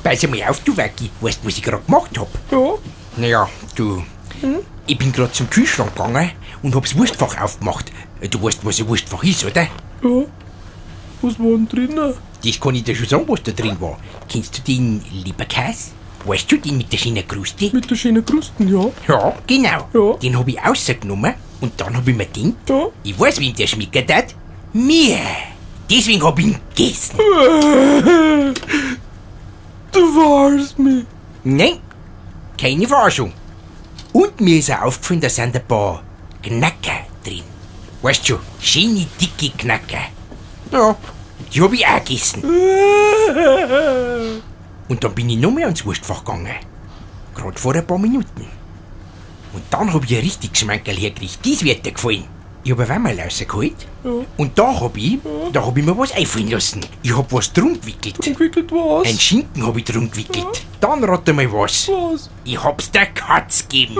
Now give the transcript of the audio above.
Pass mal auf, du Wacki. Weißt du, was ich gerade gemacht hab? Ja. Naja, du. Ich bin gerade zum Kühlschrank gegangen und hab's Wurstfach aufgemacht. Du weißt, was ein Wurstfach ist, oder? Ja. Was war denn drinnen? Das kann ich dir schon sagen, was da drin war. Kennst du den Leberkäse? Weißt du, den mit der schönen Kruste? Mit der schönen Krusten, ja. Ja, genau. Ja. Den hab ich rausgenommen und dann hab ich mir gedacht, Ja. ich weiß, wem der schmecken hat. Mir. Deswegen hab ich ihn gegessen. Du verarschst mich. Nein, keine Verarschung. Und mir ist auch aufgefallen, da sind ein paar Knacker drin. Weißt du, schöne, dicke Knacker. Ja, die hab ich auch gegessen. Und dann bin ich noch mehr ans Wurstfach gegangen. Gerade vor ein paar Minuten. Und dann hab ich ein richtig Geschmankerl hergekriegt. Das wird dir gefallen. Ich hab ein Wammerl rausgeholt. Ja. Und da hab ich mir was einfallen lassen. Ich hab was drum gewickelt. Entwickelt was? Ein Schinken hab ich drum gewickelt. Dann rate mal was. Was? Ich hab's der Katz gegeben.